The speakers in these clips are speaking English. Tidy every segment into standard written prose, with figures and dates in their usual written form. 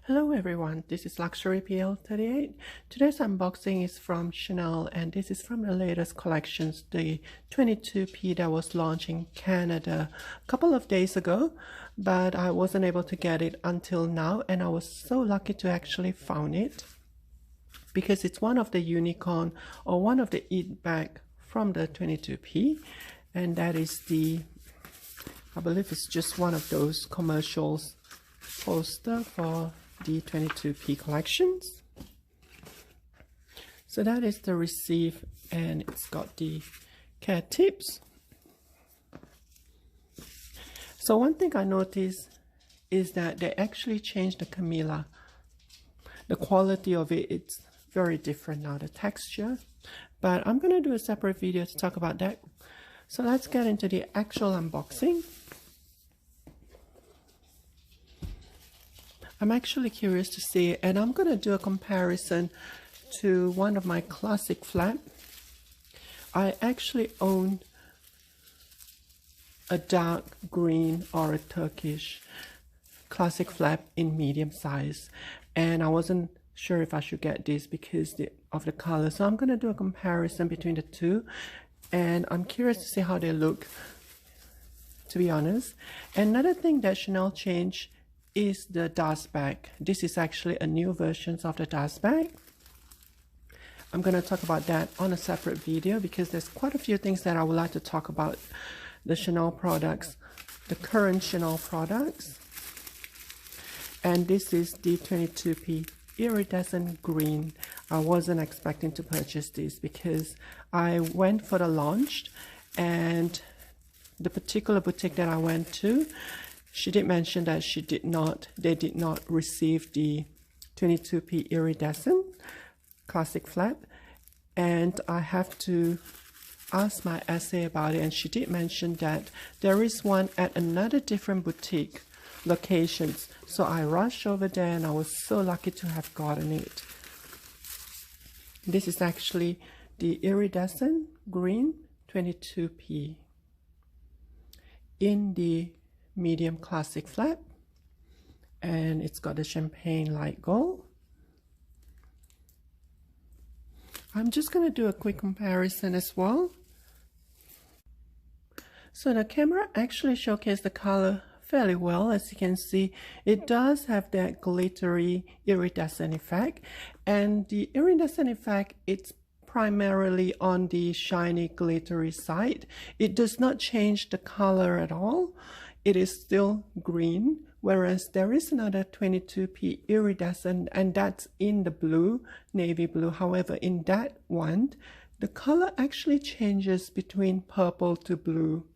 Hello everyone, this is Luxury PL38. Today's unboxing is from Chanel and this is from the latest collections, the 22P that was launched in Canada a couple of days ago, but I wasn't able to get it until now, and I was so lucky to actually found it because it's one of the unicorn or one of the eat bag from the 22P, and that is I believe it's just one of those commercials poster for the 22P collections. So that is the receive, and it's got the care tips. So one thing I noticed is that they actually changed the Caviar. The quality of it, it's very different now, the texture, but I'm going to do a separate video to talk about that. So let's get into the actual unboxing. I'm actually curious to see, and I'm going to do a comparison to one of my classic flap. I actually own a dark green or a Turkish classic flap in medium size, and I wasn't sure if I should get this because of the color. So I'm going to do a comparison between the two, and I'm curious to see how they look, to be honest. Another thing that Chanel changed is the dust bag. This is actually a new version of the dust bag. I'm going to talk about that on a separate video because there's quite a few things that I would like to talk about the Chanel products, the current Chanel products. And this is the 22P Iridescent Green. I wasn't expecting to purchase this because I went for the launch, and the particular boutique that I went to, she did mention that they did not receive the 22P Iridescent classic flap, and I have to ask my essay about it, and she did mention that there is one at another different boutique locations. So I rushed over there and I was so lucky to have gotten it. This is actually the Iridescent Green 22P in the medium classic flap, and it's got the champagne light gold. I'm just going to do a quick comparison as well. So the camera actually showcased the color fairly well. As you can see, it does have that glittery iridescent effect, and the iridescent effect, it's primarily on the shiny glittery side. It does not change the color at all. It is still green, whereas there is another 22P Iridescent, and that's in the blue, navy blue. However, in that one, the color actually changes between purple to blue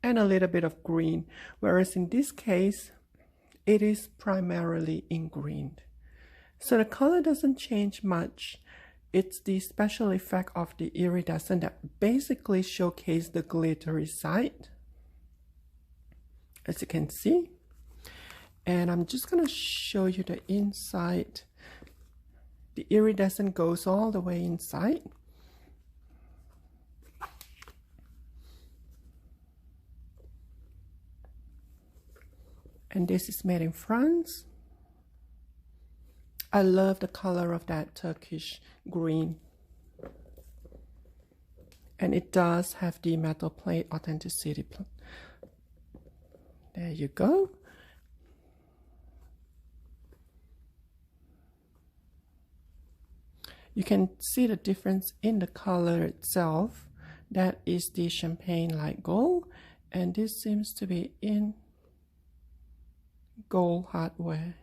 and a little bit of green, whereas in this case, it is primarily in green. So the color doesn't change much. It's the special effect of the iridescent that basically showcases the glittery side, as you can see. And I'm just going to show you the inside. The iridescent goes all the way inside. And this is made in France. I love the color of that Turkish green. And it does have the metal plate authenticity. There you go. You can see the difference in the color itself. That is the champagne light gold, and this seems to be in gold hardware.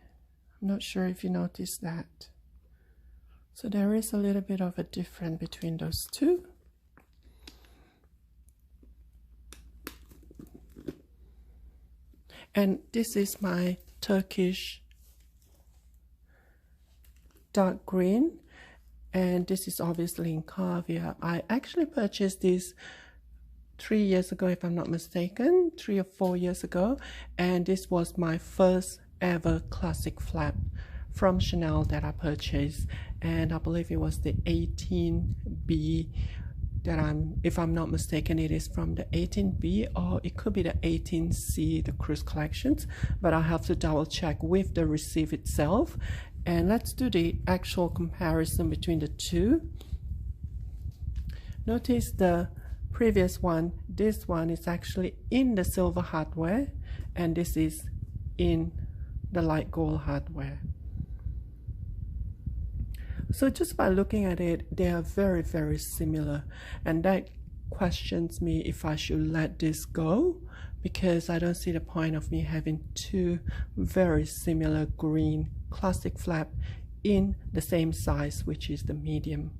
I'm not sure if you noticed that. So there is a little bit of a difference between those two. And this is my Turkish dark green, and this is obviously in Caviar. I actually purchased this 3 years ago, if I'm not mistaken, 3 or 4 years ago, and this was my first ever classic flap from Chanel that I purchased, and I believe it was the 18B that if I'm not mistaken, it is from the 18B or it could be the 18C, the cruise collections, but I have to double check with the receipt itself. And let's do the actual comparison between the two. Notice the previous one, this one is actually in the silver hardware, and this is in the light gold hardware. So just by looking at it, they are very, very similar, and that questions me if I should let this go, because I don't see the point of me having two very similar green classic flap in the same size, which is the medium.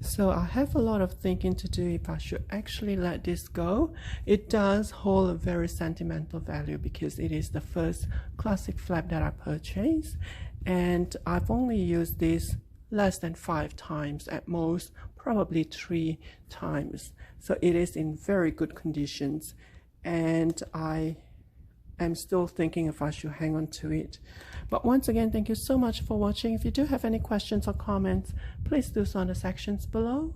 So I have a lot of thinking to do if I should actually let this go. It does hold a very sentimental value because it is the first classic flap that I purchased, and I've only used this less than 5 times, at most probably 3 times. So it is in very good conditions, and I am still thinking if I should hang on to it. But once again, thank you so much for watching. If you do have any questions or comments, please do so in the sections below.